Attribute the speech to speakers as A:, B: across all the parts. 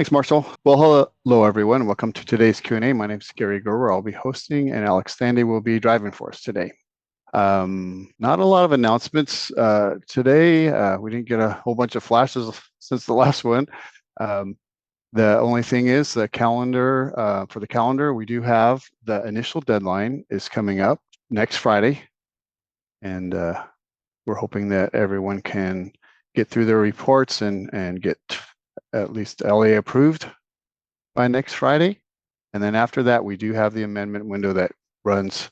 A: Thanks, Marshall. Well, hello, everyone. Welcome to today's Q&A. My name is Gary Gerber. I'll be hosting, and Alex Standy will be driving for us today. Not a lot of announcements today. We didn't get a whole bunch of flashes since the last one. The only thing is the calendar, for the calendar, we do have the initial deadline is coming up next Friday. And we're hoping that everyone can get through their reports and get at least LA approved by next Friday. And then after that, we do have the amendment window that runs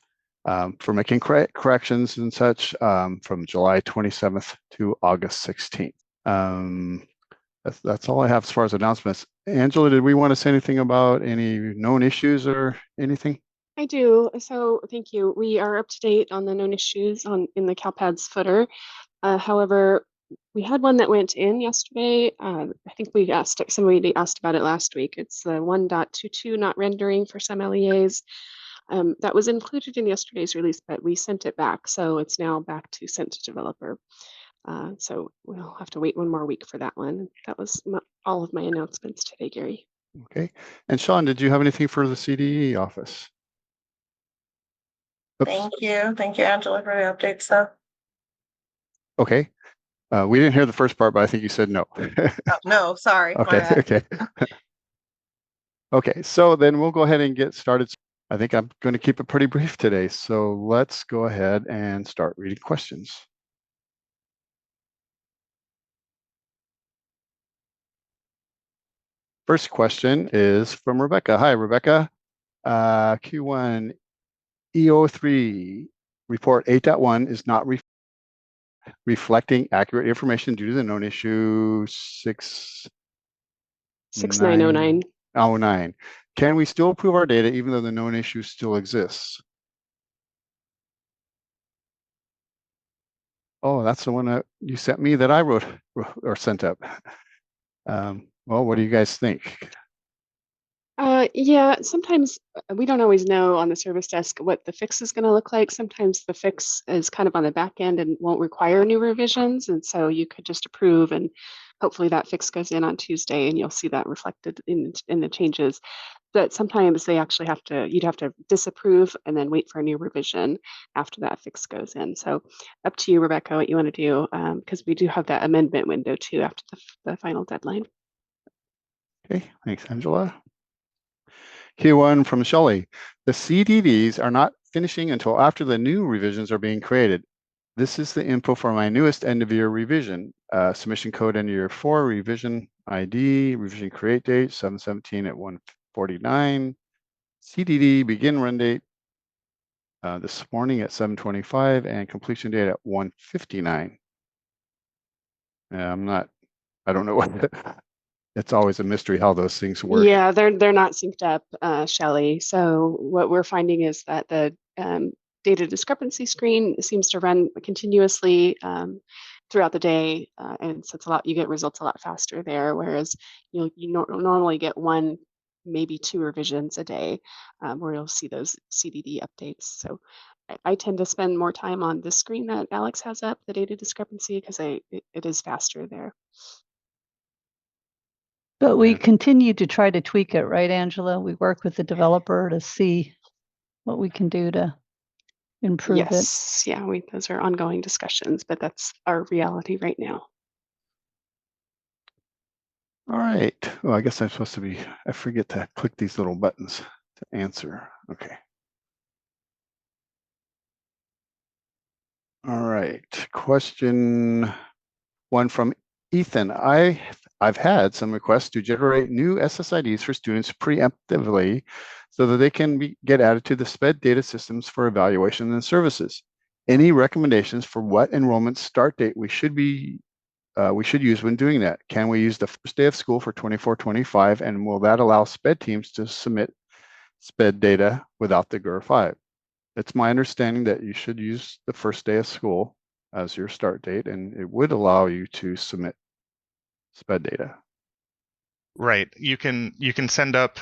A: for making corrections and such from July 27th to August 16th. That's all I have as far as announcements. Angela, did we want to say anything about any known issues or anything?
B: I do. So thank you. We are up to date on the known issues in the CALPADS footer. However, we had one that went in yesterday. I think somebody asked about it last week. It's the 1.22 not rendering for some LEAs. That was included in yesterday's release, but we sent it back. So it's now back to sent to developer. So we'll have to wait one more week for that one. That was all of my announcements today, Gary.
A: Okay. And Sean, did you have anything for the CDE office?
C: Oops. Thank you. Thank you, Angela, for the update stuff.
A: Okay. We didn't hear the first part, but I think you said no.
C: No, sorry.
A: Okay. Okay. Okay. So then we'll go ahead and get started. I think I'm going to keep it pretty brief today. So let's go ahead and start reading questions. First question is from Rebecca. Hi, Rebecca. Q1 EO3 report 8.1 is not reflecting accurate information due to the known issue 6909. Can we still approve our data even though the known issue still exists? Oh, that's the one that you sent me that I wrote or sent up. Well, what do you guys think?
B: Yeah, sometimes we don't always know on the service desk what the fix is going to look like. Sometimes the fix is kind of on the back end and won't require new revisions. And so you could just approve and hopefully that fix goes in on Tuesday and you'll see that reflected in the changes. But sometimes you'd have to disapprove and then wait for a new revision after that fix goes in. So up to you, Rebecca, what you want to do, because we do have that amendment window too after the final deadline.
A: Okay, thanks, Angela. Q1 from Shelley. The CDDs are not finishing until after the new revisions are being created. This is the info for my newest end of year revision. Submission code end of year 4, revision ID, revision create date, 7/17 at 1:49. CDD begin run date this morning at 7:25 and completion date at 1:59. I don't know what it's always a mystery how those things work.
B: Yeah, they're not synced up, Shelley. So what we're finding is that the data discrepancy screen seems to run continuously throughout the day, and so you get results a lot faster there. Whereas you normally get one, maybe 2 revisions a day, where you'll see those CDD updates. So I tend to spend more time on this screen that Alex has up, the data discrepancy, because it is faster there.
D: But we continue to try to tweak it, right, Angela? We work with the developer to see what we can do to improve it.
B: Yes, yeah, those are ongoing discussions, but that's our reality right now.
A: All right. Well, I guess I forget to click these little buttons to answer. Okay. All right. Question 1 from Ethan. I've had some requests to generate new SSIDs for students preemptively so that they can get added to the SWED data systems for evaluation and services. Any recommendations for what enrollment start date we should use when doing that? Can we use the first day of school for 24-25, and will that allow SWED teams to submit SWED data without the GR5? It's my understanding that you should use the first day of school as your start date, and it would allow you to submit SWED data.
E: Right. You can send up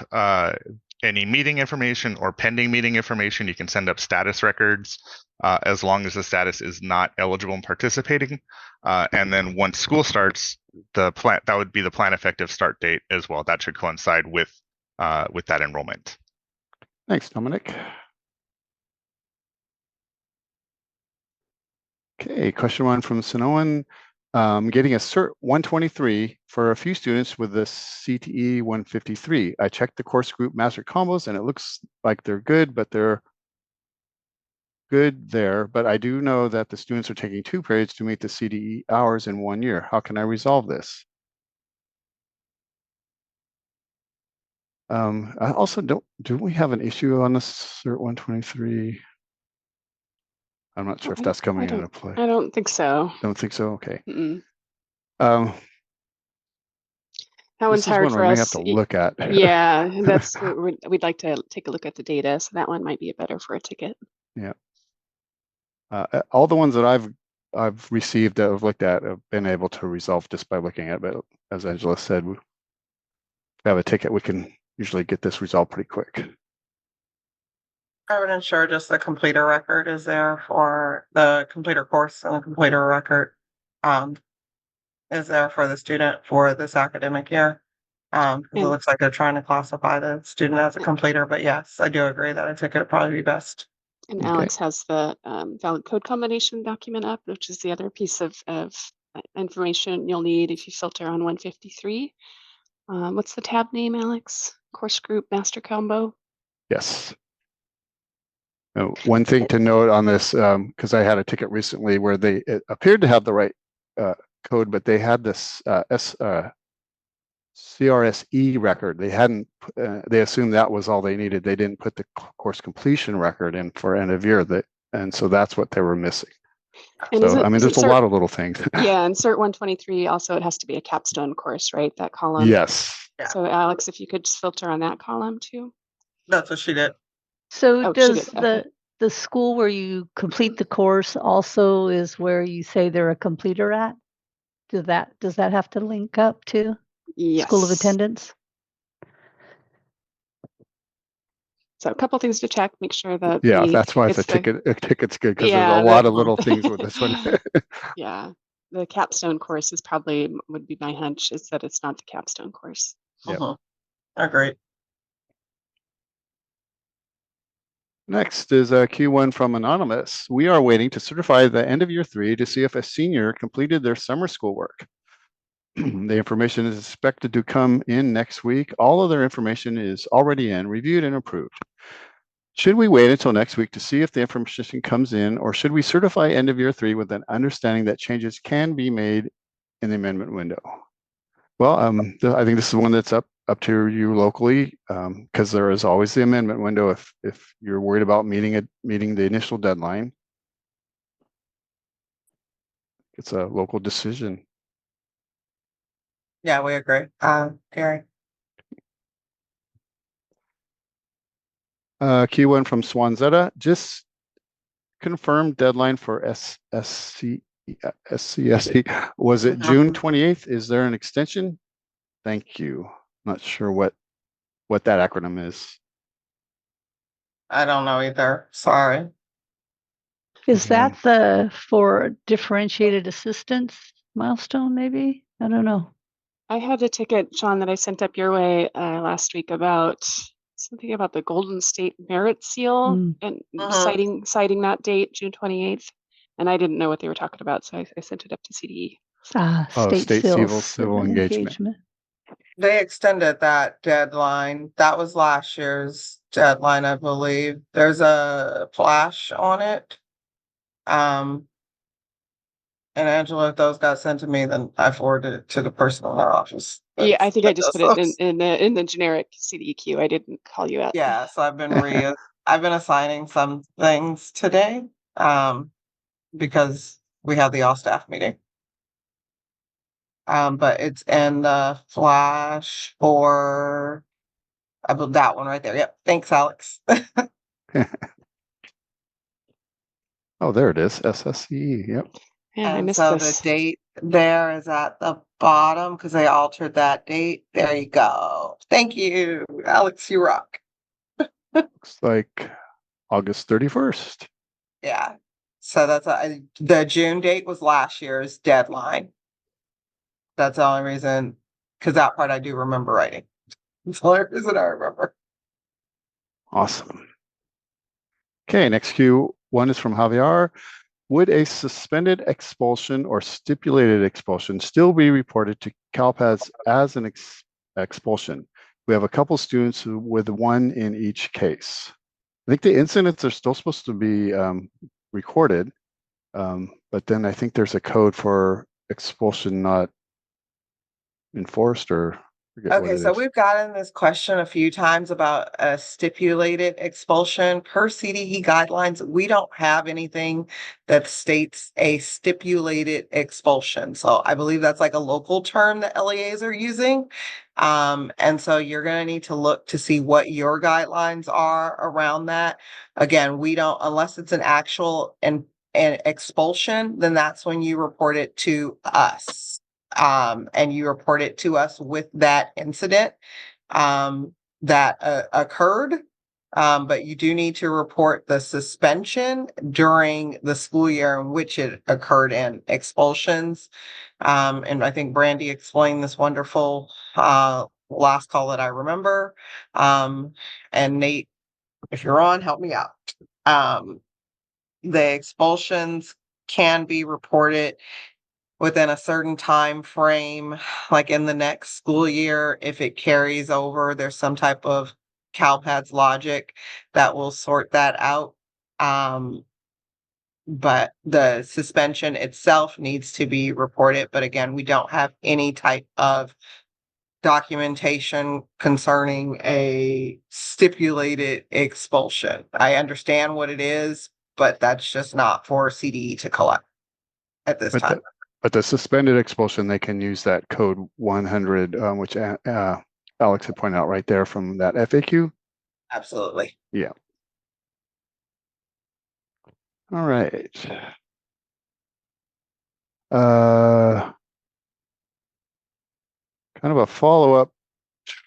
E: any meeting information or pending meeting information. You can send up status records as long as the status is not eligible and participating. And then once school starts, that would be the plan effective start date as well. That should coincide with that enrollment.
A: Thanks, Dominic. Okay, question one from Sonoan. Getting a CERT 123 for a few students with the CTE 153. I checked the course group master combos and it looks like they're good, but they're good there. But I do know that the students are taking 2 periods to meet the CTE hours in 1 year. How can I resolve this? I also do we have an issue on the CERT 123? I'm not sure if that's coming into play.
B: I don't think so.
A: Don't think so? Okay.
B: Mm-mm.
A: This
B: That one's
A: is
B: hard
A: one
B: for
A: we may
B: us.
A: have to look at.
B: Yeah, that's we'd like to take a look at the data. So that one might be better for a ticket.
A: Yeah. All the ones that I've received that I've looked at have been able to resolve just by looking at it. But as Angela said, if we have a ticket, we can usually get this resolved pretty quick.
C: I would ensure just the completer record is there for the completer course, and the completer record is there for the student for this academic year. Because it looks like they're trying to classify the student as a completer, but yes, I do agree that a ticket would probably be best.
B: And
A: Okay.
B: Alex has the valid code combination document up, which is the other piece of information you'll need if you filter on 153. What's the tab name, Alex? Course group master combo.
A: Yes. One thing to note on this, because I had a ticket recently where it appeared to have the right code, but they had this CRSE record. They hadn't. They assumed that was all they needed. They didn't put the course completion record in for end of year. And so that's what they were missing.
B: And
A: so I mean, there's a lot of little things.
B: Yeah, and CERT 123 also it has to be a capstone course, right? That column.
A: Yes.
C: Yeah.
B: So Alex, if you could just filter on that column too.
C: That's what she did.
D: So
B: Oh,
D: does
B: okay.
D: the school where you complete the course also is where you say they're a completer at? Does that have to link up to school of attendance?
B: So a couple things to check, make sure that
A: that's why the ticket's good, because there's a lot of little things with this one.
B: Yeah, the capstone course is probably would be my hunch is that it's not the capstone course.
A: Yep.
C: Agreed.
A: Next is a Q1 from Anonymous. We are waiting to certify the end of year 3 to see if a senior completed their summer schoolwork. The information is expected to come in next week. All of their information is already in, reviewed, and approved. Should we wait until next week to see if the information comes in, or should we certify end of year 3 with an understanding that changes can be made in the amendment window? Well, I think this is one that's up to you locally, because there is always the amendment window if you're worried about meeting the initial deadline. It's a local decision.
C: Yeah, we agree. Gary.
A: Q1 from Swanzetta. Just confirm deadline for SCSE. Was it June 28th? Is there an extension? Thank you. Not sure what that acronym is.
C: I don't know either. Sorry.
D: Is that the for differentiated assistance milestone? Maybe, I don't know.
B: I had a ticket, Sean, that I sent up your way last week about something about the Golden State Merit Seal and citing that date, June 28th. And I didn't know what they were talking about, so I sent it up to CDE.
D: State
A: civil engagement.
C: They extended that deadline. That was last year's deadline, I believe. There's a flash on it. And Angela, if those got sent to me, then I forwarded it to the person in our office.
B: Yeah, I think I just put it in the generic CDE queue. I didn't call you out.
C: Yeah, so I've been assigning some things today, because we had the all staff meeting. But it's in the flash for that one right there. Yep. Thanks, Alex.
A: Oh, there it is. SSE. Yep.
B: Yeah, I
C: And
B: missed
C: so
B: this.
C: the date there is at the bottom because they altered that date. There you go. Thank you, Alex. You rock.
A: Looks like August 31st.
C: Yeah. So that's the June date was last year's deadline. That's the only reason, because that part I do remember writing. That's the only reason I remember.
A: Awesome. Okay, next Q1 is from Javier. Would a suspended expulsion or stipulated expulsion still be reported to CALPADS as an expulsion? We have a couple students with one in each case. I think the incidents are still supposed to be recorded, but then I think there's a code for expulsion not enforced, or forget what
C: Okay,
A: it
C: so
A: is.
C: we've gotten this question a few times about a stipulated expulsion. Per CDE guidelines, we don't have anything that states a stipulated expulsion. So I believe that's like a local term that LEAs are using. And so you're going to need to look to see what your guidelines are around that. Again, we don't, unless it's an actual an expulsion, then that's when you report it to us. And you report it to us with that incident that occurred. But you do need to report the suspension during the school year in which it occurred in. Expulsions. And I think Brandy explained this wonderful last call that I remember. And Nate, if you're on, help me out. The expulsions can be reported within a certain time frame, like in the next school year. If it carries over, there's some type of CALPADS logic that will sort that out. But the suspension itself needs to be reported. But again, we don't have any type of documentation concerning a stipulated expulsion. I understand what it is, but that's just not for CDE to collect at this time.
A: But the suspended expulsion, they can use that code 100, which Alex had pointed out right there from that FAQ.
C: Absolutely.
A: Yeah. All right. Kind of a follow-up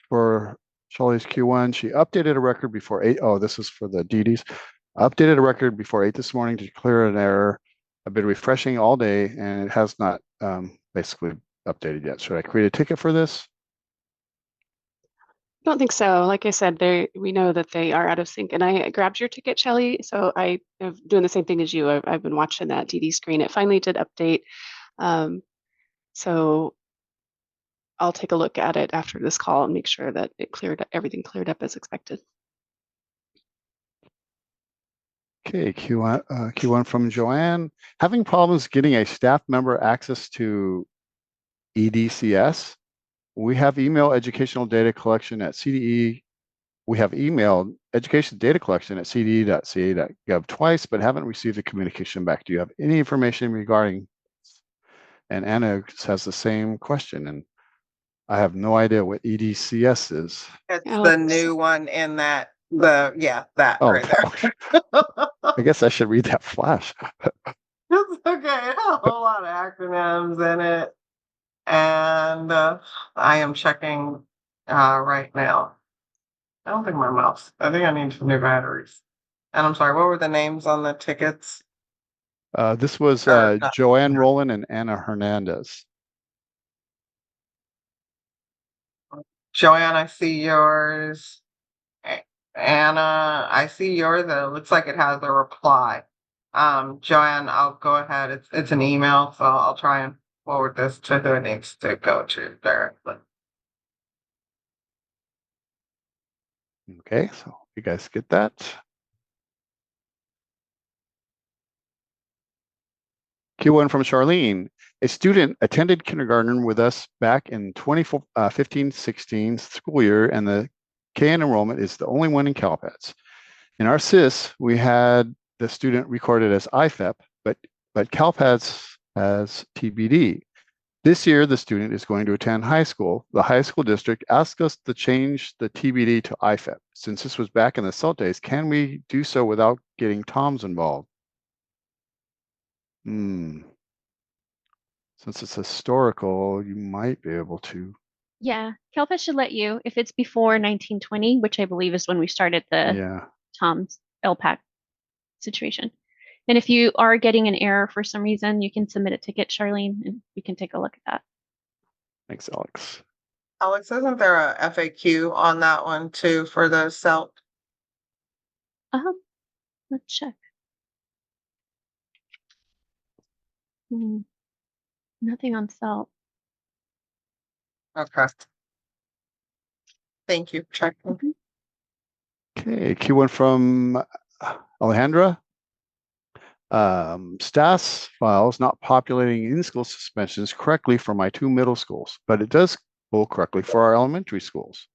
A: for Shelley's Q1. She updated a record before 8. Oh, this is for the DDs. Updated a record before 8 this morning to clear an error. I've been refreshing all day, and it has not basically updated yet. Should I create a ticket for this?
B: I don't think so. Like I said, we know that they are out of sync, and I grabbed your ticket, Shelly. So I am doing the same thing as you. I've been watching that DD screen. It finally did update. So I'll take a look at it after this call and make sure that everything cleared up as expected.
A: Okay, Q1 from Joanne. Having problems getting a staff member access to EDCS. We have emailed educational data collection at CDE. We have emailed education data collection at cde.ca.gov twice, but haven't received a communication back. Do you have any information regarding this? And Anna has the same question, and I have no idea what EDCS is.
C: It's the new one in that, that right there.
A: I guess I should read that flash.
C: It's okay. It has a whole lot of acronyms in it. And I am checking right now. I don't think my mouse. I think I need some new batteries. And I'm sorry, what were the names on the tickets?
A: This was Joanne Rowland and Anna Hernandez.
C: Joanne, I see yours. Anna, I see yours. It looks like it has a reply. Joanne, I'll go ahead. It's an email, so I'll try and forward this to who it needs to go to directly.
A: Okay, so you guys get that. Q1 from Charlene. A student attended kindergarten with us back in 2015-16 school year, and the KN enrollment is the only one in CALPADS. In our SIS, we had the student recorded as IFEP, but CALPADS has TBD. This year, the student is going to attend high school. The high school district asked us to change the TBD to IFEP. Since this was back in the SELT days, can we do so without getting TOMS involved? Since it's historical, you might be able to.
F: Yeah, CALPADS should let you if it's before 1920, which I believe is when we started the
A: Yeah.
F: Tom's LPAC situation. And if you are getting an error for some reason, you can submit a ticket, Charlene, and we can take a look at that.
A: Thanks, Alex.
C: Alex, isn't there a FAQ on that one too for the CELT?
F: Let's check. Nothing on CELT.
C: Okay. Thank you. Checking.
A: Okay, Q1 from Alejandra. STAS files not populating in-school suspensions correctly for my 2 middle schools, but it does pull correctly for our elementary schools.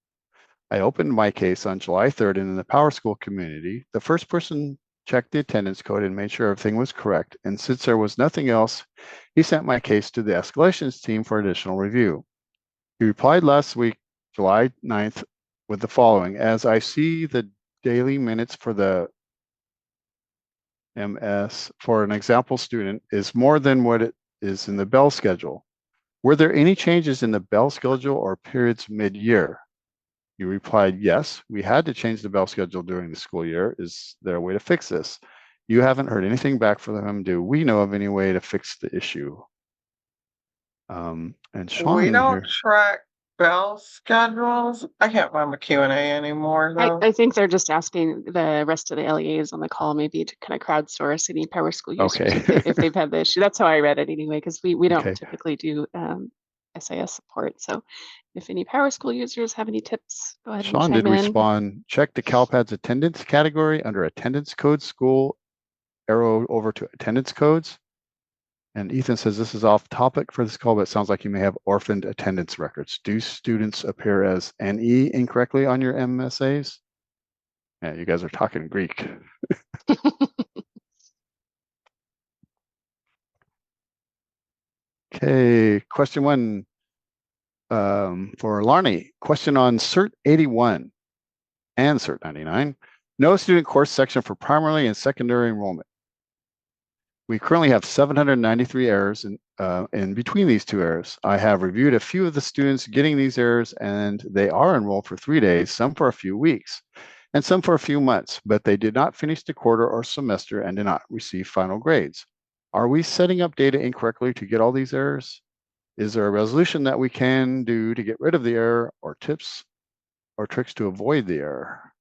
A: I opened my case on July 3rd, and in the Power School community, the first person checked the attendance code and made sure everything was correct. And since there was nothing else, he sent my case to the escalations team for additional review. He replied last week, July 9th, with the following: as I see the daily minutes for the MS for an example student is more than what it is in the Bell schedule. Were there any changes in the Bell schedule or periods mid-year? You replied, yes, we had to change the Bell schedule during the school year. Is there a way to fix this? You haven't heard anything back from them. Do we know of any way to fix the issue? And Sean
C: We
A: in
C: don't
A: here.
C: track Bell schedules. I can't find my Q&A anymore though.
B: I think they're just asking the rest of the LEAs on the call maybe to kind of crowdsource any Power School users
A: Okay.
B: if they've had the issue. That's how I read it anyway, because we don't
A: Okay.
B: typically do SAS support. So if any Power School users have any tips, go ahead and
A: Sean
B: chime
A: did
B: in.
A: respond, check the CALPADS attendance category under attendance code school, arrow over to attendance codes. And Ethan says this is off topic for this call, but it sounds like you may have orphaned attendance records. Do students appear as NE incorrectly on your MSAs? Yeah, you guys are talking Greek. Okay, question 1 for Larnie. Question on Cert 81 and Cert 99. No student course section for primary and secondary enrollment. We currently have 793 errors in between these 2 errors. I have reviewed a few of the students getting these errors, and they are enrolled for 3 days, some for a few weeks, and some for a few months, but they did not finish the quarter or semester and did not receive final grades. Are we setting up data incorrectly to get all these errors? Is there a resolution that we can do to get rid of the error, or tips or tricks to avoid the error?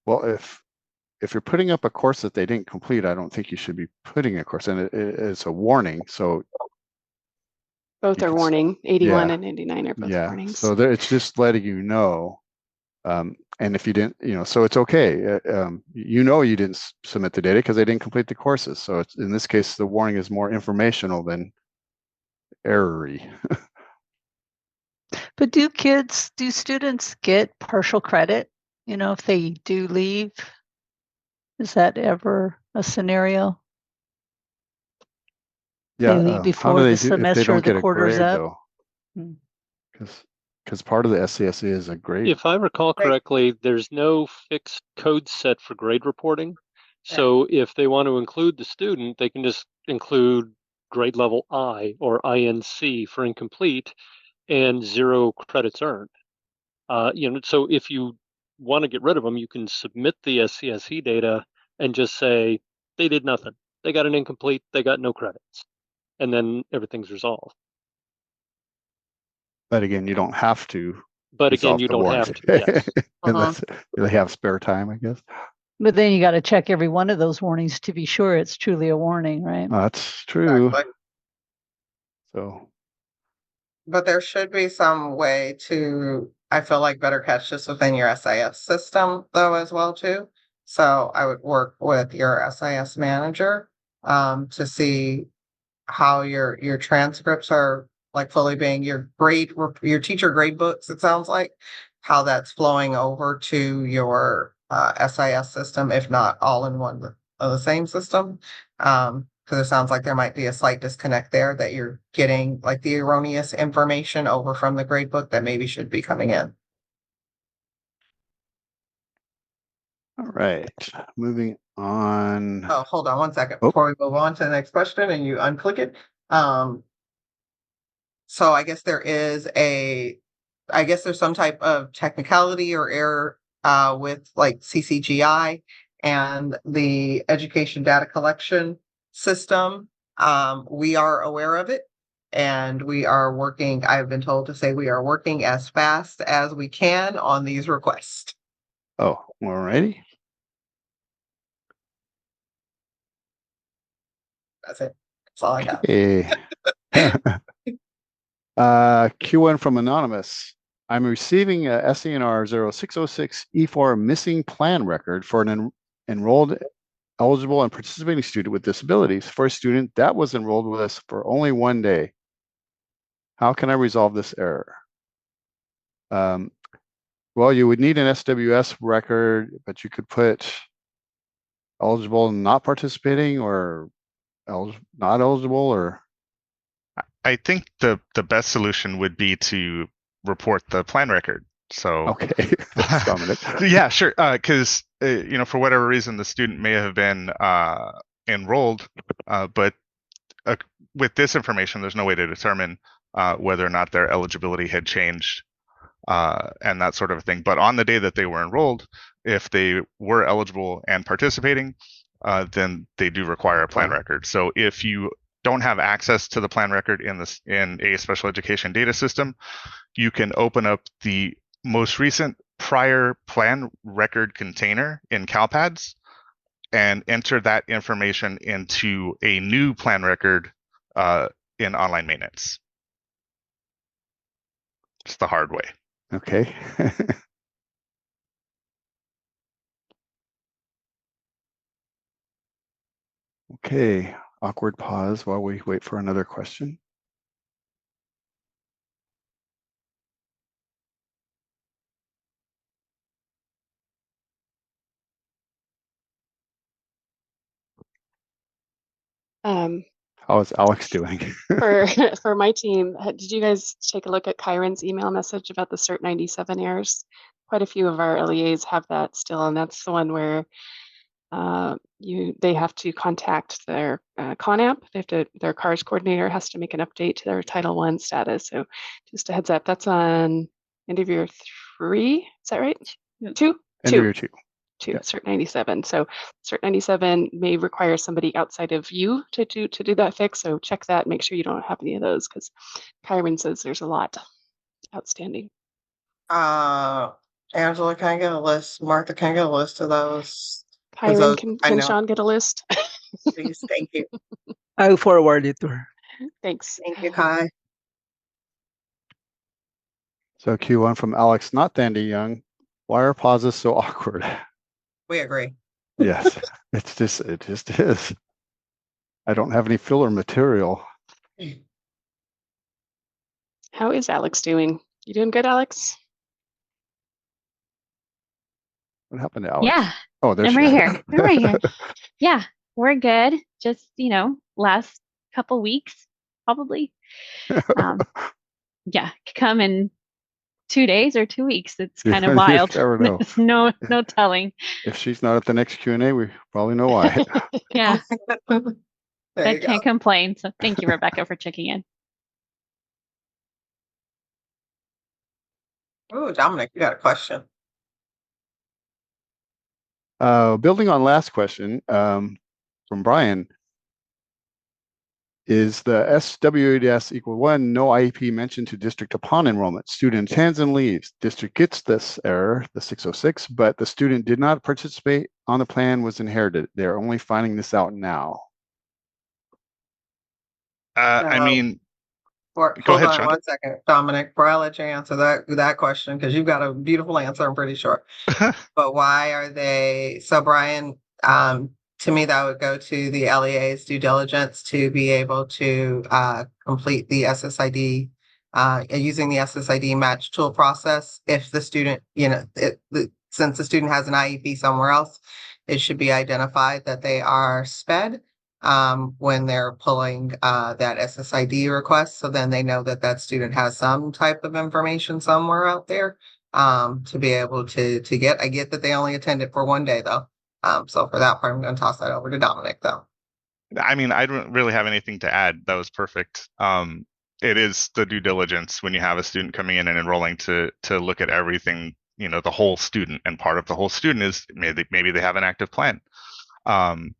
A: Well, if you're putting up a course that they didn't complete, I don't think you should be putting a course, and it's a warning. So
B: both are warning. 81 and 99 are both
A: yeah.
B: warnings.
A: So it's just letting you know. And if you didn't, so it's okay. You didn't submit the data because they didn't complete the courses. So it's, in this case, the warning is more informational than error-y.
D: But do students get partial credit, if they do leave? Is that ever a scenario?
A: Yeah.
D: They leave
A: How
D: before
A: do they
D: the
A: do if they
D: semester or
A: don't get
D: the
A: a
D: quarter's
A: grade,
D: up?
A: though? Because part of the SCSE is a grade.
G: If I recall correctly, there's no fixed code set for grade reporting. So if they want to include the student, they can just include grade level I or INC for incomplete and 0 credits earned. So if you want to get rid of them, you can submit the SCSE data and just say they did nothing. They got an incomplete, they got no credits. And then everything's resolved.
A: But again, you don't have to.
G: But again, you don't have to, yes.
A: Unless they have spare time, I guess.
D: But then you got to check every one of those warnings to be sure it's truly a warning, right?
A: That's true.
C: Exactly.
A: So.
C: But there should be some way to, I feel like, better catch this within your SIS system though as well too. So I would work with your SIS manager to see how your transcripts are like fully being your teacher grade books, it sounds like, how that's flowing over to your SIS system, if not all in one of the same system. Because it sounds like there might be a slight disconnect there, that you're getting like the erroneous information over from the grade book that maybe should be coming in.
A: All right, moving on.
C: Oh, hold on one second before we move on to the next question and you unclick it. so I guess there's some type of technicality or error with like CCGI and the education data collection system. We are aware of it, and we are working, I've been told to say we are working as fast as we can on these requests.
A: Oh, all righty.
C: That's it. That's all I got.
A: Okay. Q1 from Anonymous. I'm receiving a SENR 0606 E4 missing plan record for an enrolled, eligible, and participating student with disabilities for a student that was enrolled with us for only 1 day. How can I resolve this error? Well, you would need an SWS record, but you could put eligible and not participating, or not eligible, or
E: I think the best solution would be to report the plan record. So
A: okay. Thanks, Dominic.
E: yeah, sure. Because for whatever reason, the student may have been enrolled, but with this information, there's no way to determine whether or not their eligibility had changed and that sort of thing. But on the day that they were enrolled, if they were eligible and participating, then they do require a plan record. So if you don't have access to the plan record in a special education data system, you can open up the most recent prior plan record container in CALPADS and enter that information into a new plan record in online maintenance. It's the hard way.
A: Okay. Okay, awkward pause while we wait for another question. How is Alex doing?
B: For my team, did you guys take a look at Kyron's email message about the Cert 97 errors? Quite a few of our LEAs have that still, and that's the one where they have to contact their CONAP. Their CARS coordinator has to make an update to their Title I status. So just a heads up, that's on end of year 3. Is that right? 2?
A: End of year 2.
B: Yeah. Cert 97. So Cert 97 may require somebody outside of you to do that fix. So check that. Make sure you don't have any of those, because Kyron says there's a lot outstanding.
C: Angela, can I get a list? Martha, can I get a list of those?
B: Kyron, can Sean get a list?
C: Please, thank you.
H: I'll forward it to her.
B: Thanks.
C: Thank you, Kai.
A: So Q1 from Alex, not Dandy Young. Why are pauses so awkward?
C: We agree.
A: Yes, it just is. I don't have any filler material.
B: How is Alex doing? You doing good, Alex?
A: What happened to Alex?
F: Yeah.
A: Oh, there
F: I'm
A: she
F: right
A: is.
F: here. I'm right here. Yeah, we're good. Just, last couple weeks, probably. Yeah, come in 2 days or 2 weeks. It's kind of wild.
A: Never know.
F: There's no telling.
A: If she's not at the next Q&A, we probably know why.
F: Yeah,
C: There
F: I
C: you go.
F: can't complain. So thank you, Rebecca, for checking in.
C: Oh, Dominic, you got a question.
A: Building on last question from Brian, is the SWEDS equal 1, no IEP mentioned to district upon enrollment? Student attends and leaves. District gets this error, the 606, but the student did not participate on the plan, was inherited. They're only finding this out now.
E: I mean,
C: Go
E: hold
C: ahead,
E: on Sean.
C: 1 second, Dominic, before I let you answer that question, because you've got a beautiful answer, I'm pretty sure. But why are they, so Brian, to me, that would go to the LEA's due diligence to be able to complete the SSID using the SSID match tool process. If the student, since the student has an IEP somewhere else, it should be identified that they are SPED when they're pulling that SSID request. So then they know that that student has some type of information somewhere out there to be able to get. I get that they only attended for 1 day though. So for that part, I'm going to toss that over to Dominic though.
E: I mean, I don't really have anything to add. That was perfect. it is the due diligence when you have a student coming in and enrolling to look at everything, the whole student, and part of the whole student is maybe they have an active plan.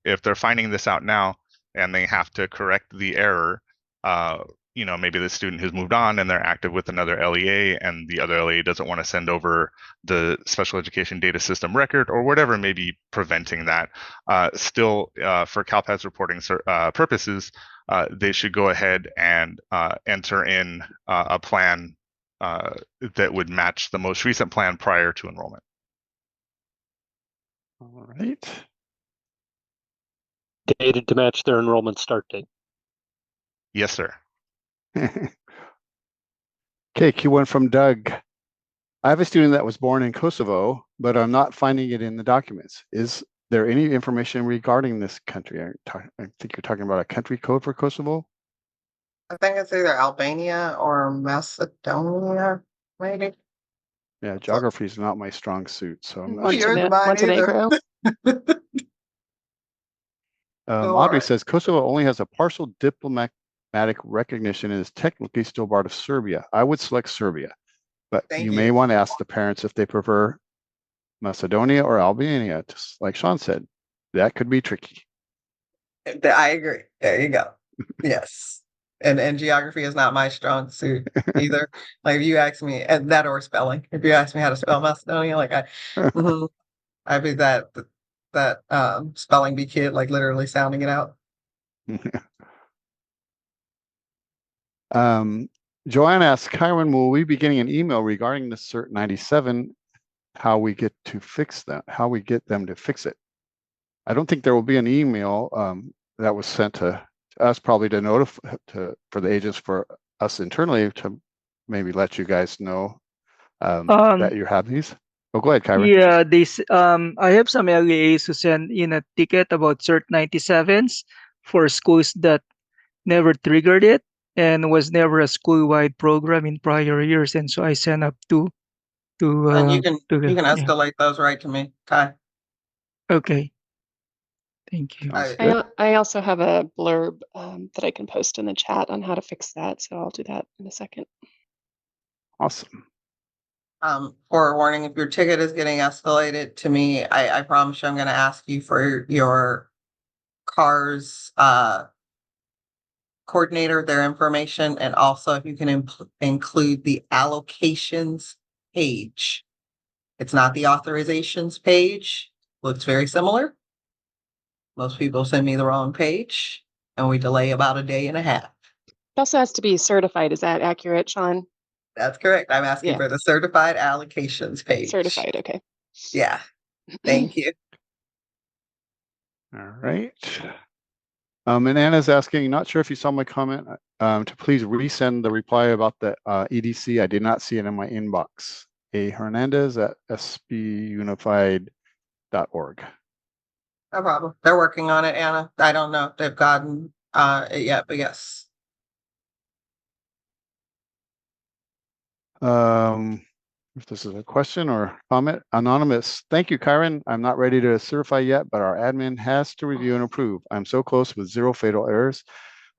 E: If they're finding this out now and they have to correct the error, maybe the student has moved on and they're active with another LEA, and the other LEA doesn't want to send over the special education data system record or whatever may be preventing that. Still, for CALPADS reporting purposes, they should go ahead and enter in a plan that would match the most recent plan prior to enrollment.
A: All right.
G: Dated to match their enrollment start date.
E: Yes, sir.
A: Okay, Q1 from Doug. I have a student that was born in Kosovo, but I'm not finding it in the documents. Is there any information regarding this country? I think you're talking about a country code for Kosovo.
C: I think it's either Albania or Macedonia, maybe.
A: Yeah, geography is not my strong suit, so I'm not
C: Yours
A: sure.
C: mine
B: Montenegro.
A: Audrey says Kosovo only has a partial diplomatic recognition and is technically still part of Serbia. I would select Serbia, but
C: Thank
A: you
C: you.
A: may want to ask the parents if they prefer Macedonia or Albania, just like Sean said. That could be tricky.
C: I agree. There you go. Yes. And geography is not my strong suit either. Like if you ask me, and that or spelling. If you ask me how to spell Macedonia, like I'd be that spelling bee kid, like literally sounding it out.
A: Joanne asks, Kyron, will we be getting an email regarding the Cert 97, how we get to fix that, how we get them to fix it? I don't think there will be an email that was sent to us, probably to notify for the agents, for us internally, to maybe let you guys know that you have these. Oh, go ahead, Kyron.
H: Yeah, I have some LEAs who send in a ticket about Cert 97s for schools that never triggered it and was never a school-wide program in prior years, and so I sent up to
C: And you can
H: yeah.
C: escalate those right to me, Ty.
H: Okay. Thank you.
B: I also have a blurb that I can post in the chat on how to fix that, so I'll do that in a second.
A: Awesome.
C: For a warning, if your ticket is getting escalated to me, I promise you I'm going to ask you for your CARS coordinator, their information, and also if you can include the allocations page. It's not the authorizations page. Looks very similar. Most people send me the wrong page, and we delay about a day and a half.
B: It also has to be certified. Is that accurate, Sean?
C: That's correct. I'm asking for the certified allocations page.
B: Certified, okay.
C: Yeah. Thank you.
A: All right. And Anna's asking, not sure if you saw my comment, to please resend the reply about the EDC. I did not see it in my inbox. A Hernandez at sbunified.org.
C: No problem. They're working on it, Anna. I don't know if they've gotten it yet, but yes.
A: If this is a question or comment, anonymous. Thank you, Kyron. I'm not ready to certify yet, but our admin has to review and approve. I'm so close with 0 fatal errors.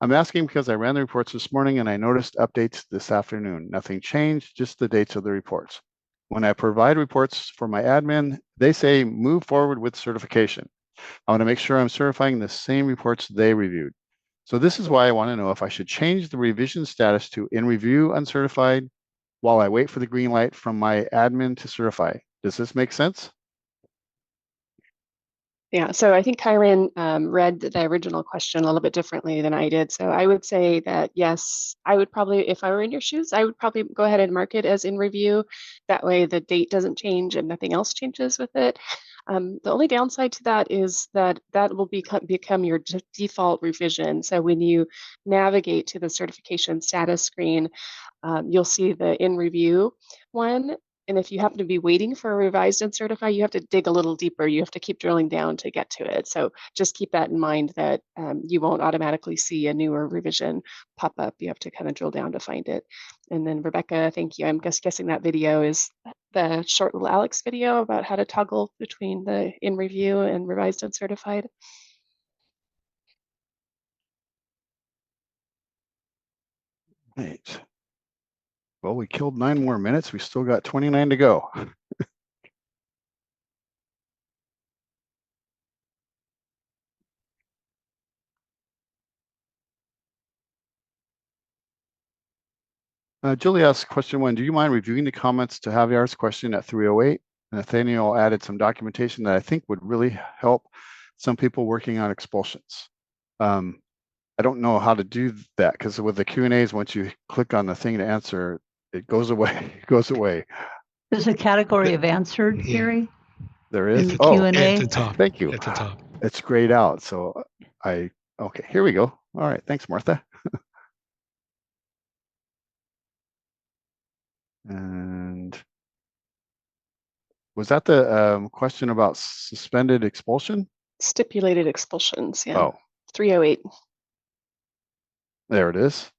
A: I'm asking because I ran the reports this morning and I noticed updates this afternoon. Nothing changed, just the dates of the reports. When I provide reports for my admin, they say move forward with certification. I want to make sure I'm certifying the same reports they reviewed. So this is why I want to know if I should change the revision status to in review uncertified while I wait for the green light from my admin to certify. Does this make sense?
B: Yeah, so I think Kyron read the original question a little bit differently than I did. So I would say that, yes, I would probably, if I were in your shoes, I would probably go ahead and mark it as in review. That way the date doesn't change and nothing else changes with it. The only downside to that is that will become your default revision. So when you navigate to the certification status screen, you'll see the in review one. And if you happen to be waiting for a revised and certify, you have to dig a little deeper. You have to keep drilling down to get to it. So just keep that in mind, that you won't automatically see a newer revision pop up. You have to kind of drill down to find it. And then Rebecca, thank you. I'm guessing that video is the short little Alex video about how to toggle between the in review and revised and certified.
A: Right. Well, we killed 9 more minutes. We still got 29 to go. Julie asked question 1, do you mind reviewing the comments to Javier's question at 308? Nathaniel added some documentation that I think would really help some people working on expulsions. I don't know how to do that because with the Q&As, once you click on the thing to answer, it goes away. It goes away.
D: There's a category of answered, Gary.
A: There is.
D: the
A: Oh,
D: Q&A.
I: At the top.
A: thank you.
I: At the top.
A: It's grayed out. So okay, here we go. All right. Thanks, Martha. And was that the question about suspended expulsion?
B: Stipulated expulsions, yeah.
A: Oh,
B: 308.
A: there it is.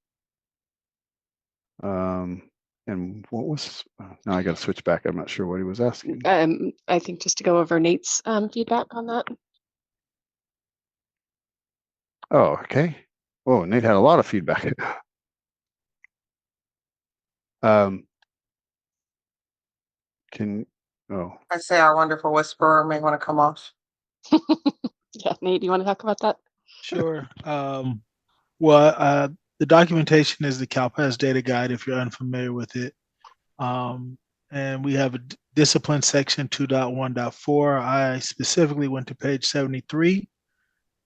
A: And what was, now I got to switch back. I'm not sure what he was asking.
B: I think just to go over Nate's feedback on that.
A: Oh, okay. Oh, Nate had a lot of feedback. Oh,
C: I say our wonderful whisperer may want to come off.
B: Yeah, Nate, do you want to talk about that?
J: Sure. Well, the documentation is the CALPADS data guide if you're unfamiliar with it. And we have a discipline section 2.1.4. I specifically went to page 73,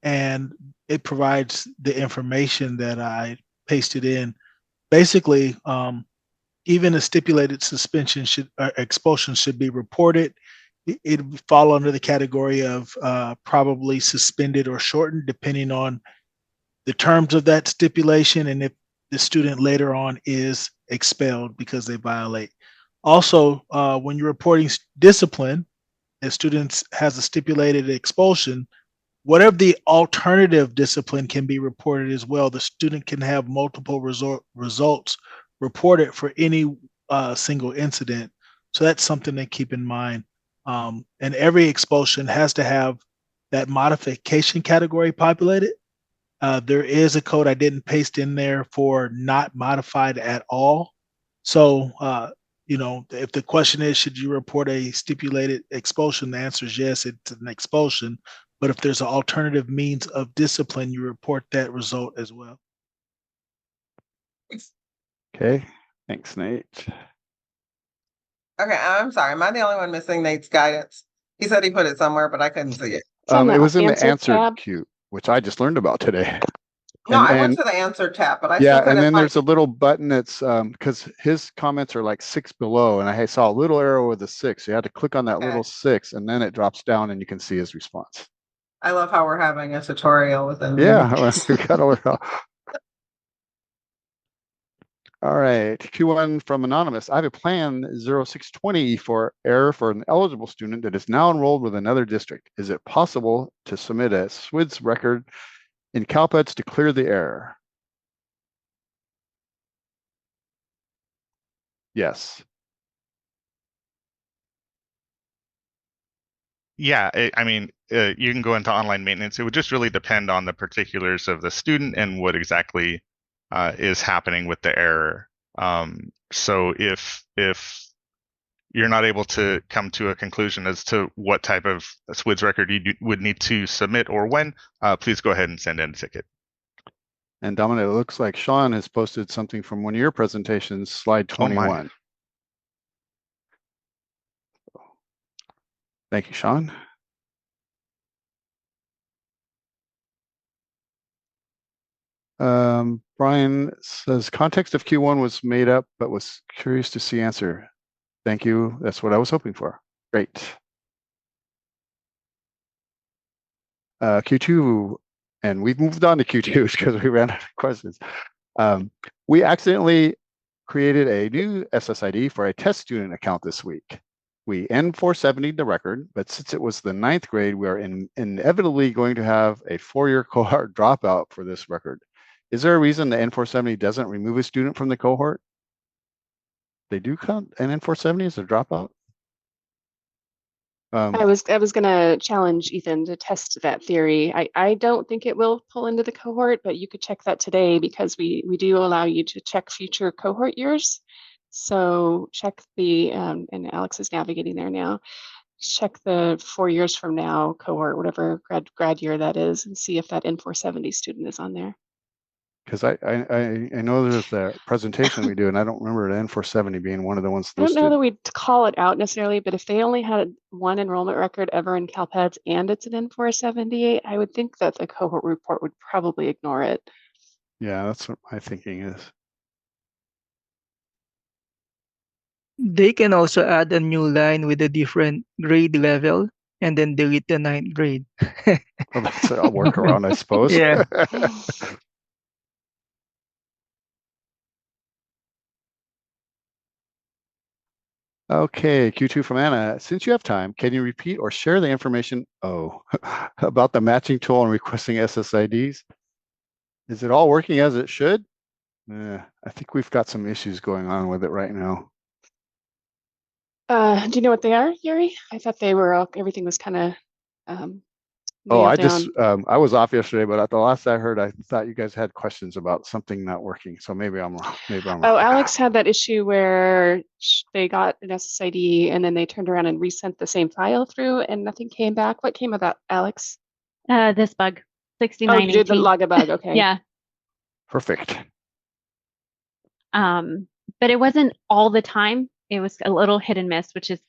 J: and it provides the information that I pasted in. Basically, even a stipulated suspension expulsion should be reported. It would fall under the category of probably suspended or shortened, depending on the terms of that stipulation and if the student later on is expelled because they violate. Also, when you're reporting discipline, if students has a stipulated expulsion, whatever the alternative discipline can be reported as well. The student can have multiple results reported for any single incident. So that's something to keep in mind. And every expulsion has to have that modification category populated. There is a code I didn't paste in there for not modified at all. So, if the question is, should you report a stipulated expulsion? The answer is yes, it's an expulsion. But if there's an alternative means of discipline, you report that result as well.
A: okay. Thanks, Nate.
C: Okay, I'm sorry. Am I the only one missing Nate's guidance? He said he put it somewhere, but I couldn't see it.
A: It was in the
B: answer
A: answer
B: tab.
A: queue, which I just learned about today.
C: No, I went to the answer tab, but I still
A: Yeah,
C: couldn't
A: and then
C: find
A: there's a little button that's because his comments are like 6 below, and I saw a little arrow with a 6. You had to click on that
C: Okay.
A: little 6, and then it drops down, and you can see his response.
C: I love how we're having a tutorial within.
A: Yeah, we got to learn. All right, Q1 from Anonymous. I have a plan 0620 for error for an eligible student that is now enrolled with another district. Is it possible to submit a SWED's record in CALPADS to clear the error? Yes.
E: Yeah, I mean, you can go into online maintenance. It would just really depend on the particulars of the student and what exactly is happening with the error. So if you're not able to come to a conclusion as to what type of SWED's record you would need to submit or when, please go ahead and send in a ticket.
A: And Dominic, it looks like Sean has posted something from one of your presentations, slide 21. Thank you, Sean. Brian says context of Q1 was made up, but was curious to see answer. Thank you. That's what I was hoping for. Great. Q2, and we've moved on to Q2 because we ran out of questions. We accidentally created a new SSID for a test student account this week. We N470'd the record, but since it was the 9th grade, we are inevitably going to have a 4-year cohort dropout for this record. Is there a reason the N470 doesn't remove a student from the cohort? They do count an N470 as a dropout?
B: I was going to challenge Ethan to test that theory. I don't think it will pull into the cohort, but you could check that today because we do allow you to check future cohort years. So check the, and Alex is navigating there now. Check the 4 years from now cohort, whatever grad year that is, and see if that N470 student is on there.
A: Because I know there's the presentation we do, and I don't remember the N470 being one of the ones
B: I don't know
A: listed.
B: that we'd call it out necessarily, but if they only had one enrollment record ever in CALPADS and it's an N470, I would think that the cohort report would probably ignore it.
A: Yeah, that's what my thinking is.
H: They can also add a new line with a different grade level and then delete the 9th grade.
A: Well, that's a workaround, I suppose.
H: Yeah.
A: Okay, Q2 from Anna. Since you have time, can you repeat or share the information about the matching tool and requesting SSIDs? Is it all working as it should? I think we've got some issues going on with it right now.
B: Do you know what they are, Yuri? I thought they were all, everything was kind of
A: I was off yesterday, but at the last I heard, I thought you guys had questions about something not working. So maybe I'm wrong.
B: Oh, Alex had that issue where they got an SSID and then they turned around and resent the same file through and nothing came back. What came of that, Alex?
F: This bug, 69.
B: Oh, you did the log a bug. Okay.
F: Yeah.
A: Perfect.
F: But it wasn't all the time. It was a little hit and miss, which is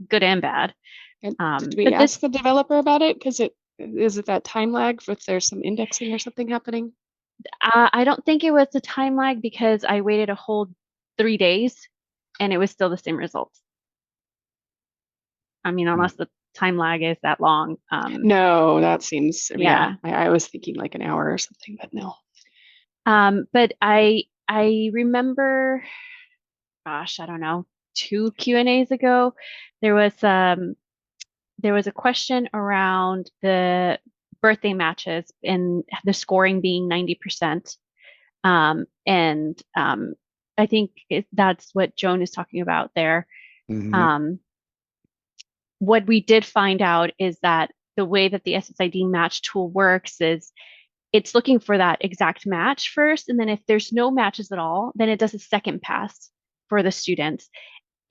F: good and bad.
B: And did we ask the developer about it? Because is it that time lag if there's some indexing or something happening?
F: I don't think it was a time lag because I waited a whole 3 days and it was still the same results. I mean, unless the time lag is that long.
B: No, that seems,
F: yeah.
B: I was thinking like an hour or something, but no.
F: But I remember, gosh, I don't know, 2 Q&As ago, there was a question around the birthday matches and the scoring being 90%. And I think that's what Joan is talking about there.
A: Mm-hmm.
F: What we did find out is that the way that the SSID match tool works is it's looking for that exact match first, and then if there's no matches at all, then it does a second pass for the students,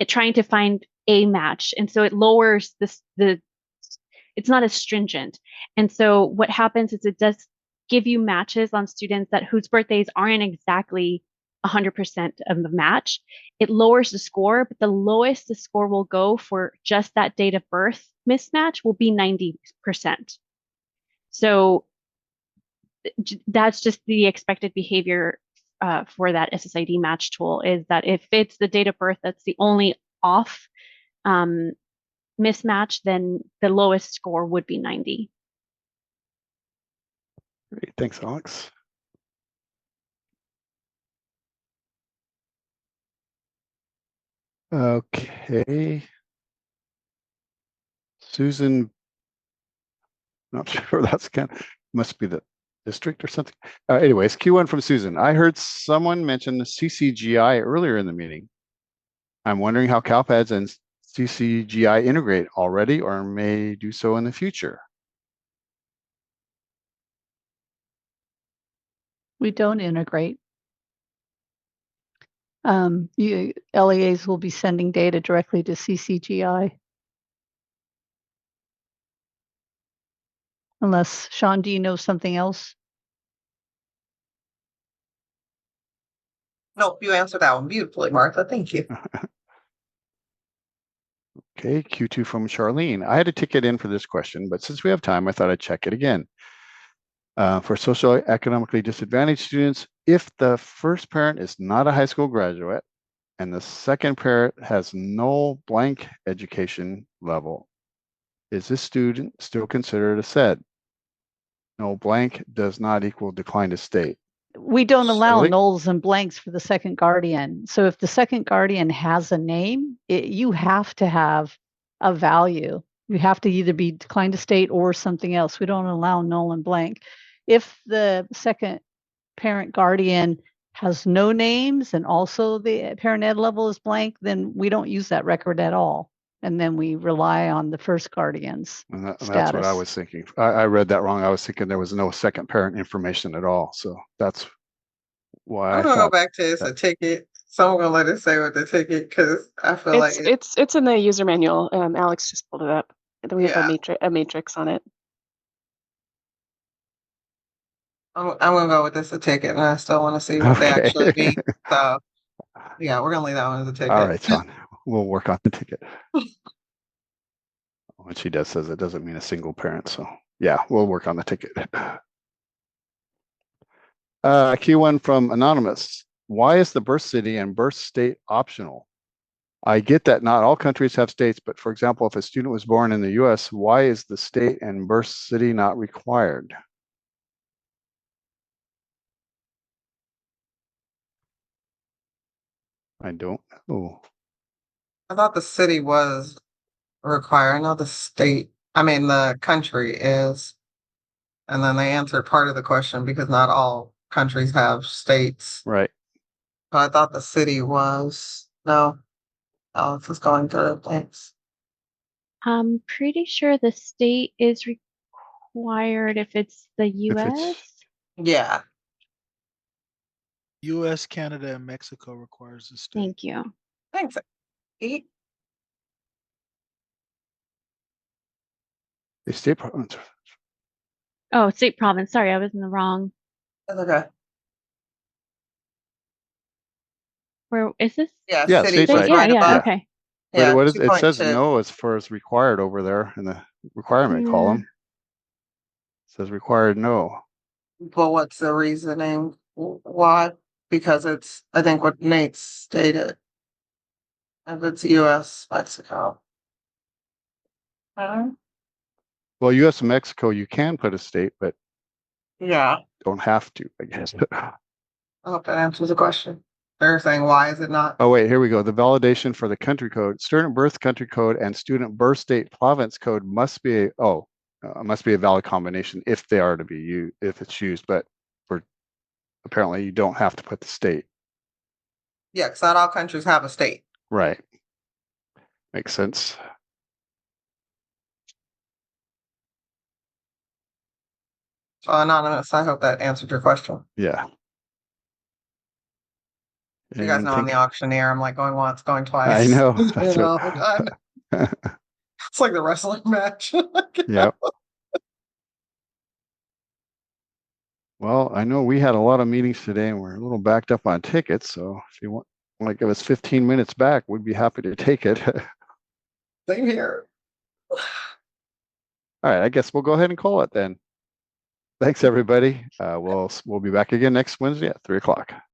F: trying to find a match, and so it lowers it's not as stringent. And so what happens is it does give you matches on students whose birthdays aren't exactly 100% of the match. It lowers the score, but the lowest the score will go for just that date of birth mismatch will be 90%. So that's just the expected behavior for that SSID match tool, is that if it's the date of birth that's the only off mismatch, then the lowest score would be 90.
A: Great, thanks, Alex. Okay. Susan, not sure that's must be the district or something. Anyways, Q1 from Susan. I heard someone mention the CCGI earlier in the meeting. I'm wondering how CALPADS and CCGI integrate already or may do so in the future.
D: We don't integrate. LEAs will be sending data directly to CCGI. Unless, Sean, do you know something else?
C: Nope, you answered that one beautifully, Martha. Thank you.
A: Okay, Q2 from Charlene. I had a ticket in for this question, but since we have time, I thought I'd check it again. For socioeconomically disadvantaged students, if the first parent is not a high school graduate and the second parent has no blank education level, is this student still considered a SED? No blank does not equal decline to state.
D: We don't allow
A: Shirley?
D: nulls and blanks for the second guardian. So if the second guardian has a name, you have to have a value. You have to either be declined to state or something else. We don't allow null and blank. If the second parent guardian has no names and also the parent ed level is blank, then we don't use that record at all. and then we rely on the first guardian's
A: And that's what
D: status.
A: I was thinking. I read that wrong. I was thinking there was no second parent information at all. So that's why
C: I'm
A: I
C: gonna go
A: thought
C: back to it's a ticket. So I'm gonna let it say with the ticket because I feel like
B: It's in the user manual. Alex just pulled it up. And then we have
C: Yeah.
B: a matrix on it.
C: I'm gonna go with this a ticket, and I still want to see what they
A: Okay.
C: actually mean. So yeah, we're gonna leave that one as a ticket.
A: All right, Sean. We'll work on the ticket. When she says it doesn't mean a single parent. So yeah, we'll work on the ticket. Q1 from Anonymous. Why is the birth city and birth state optional? I get that not all countries have states, but for example, if a student was born in the US, why is the state and birth city not required? I don't know.
C: I thought the city was required. I know the state. I mean, the country is. And then they answered part of the question because not all countries have states.
A: Right.
C: So I thought the city was. No, Alex is going to thanks.
F: I'm pretty sure the state is required if it's the US.
C: Yeah.
J: U.S., Canada, and Mexico requires a state.
F: Thank you.
C: Thanks. Eat.
A: The state province.
F: Oh, state province. Sorry, I was in the wrong.
C: That's okay.
F: Where is this?
C: Yeah,
A: Yeah,
C: city
A: state's
C: was
A: right.
F: Yeah,
C: right
F: yeah,
C: above.
F: okay.
A: But
C: Yeah,
A: what is it says
C: 2.2.
A: no as far as required over there in the requirement
F: Yeah.
A: column. It says required no.
C: But what's the reasoning? Why? Because it's, I think, what Nate stated. If it's US, Mexico.
A: Well, US and Mexico, you can put a state, but
C: Yeah,
A: don't have to, I guess.
C: I hope that answers the question. They're saying, why is it not?
A: Oh, wait, here we go. The validation for the country code, student birth country code and student birth state province code must be a valid combination if they are to be used, if it's used, but for apparently you don't have to put the state.
C: Yeah, because not all countries have a state.
A: Right. Makes sense.
C: So Anonymous, I hope that answered your question.
A: Yeah.
C: You guys know I'm the auctioneer. I'm like going once, going twice.
A: I know.
C: You know, it's like the wrestling match.
A: Yep. Well, I know we had a lot of meetings today and we're a little backed up on tickets. So if you want to give us 15 minutes back, we'd be happy to take it.
C: Same here.
A: All right, I guess we'll go ahead and call it then. Thanks, everybody. We'll be back again next Wednesday at 3 o'clock.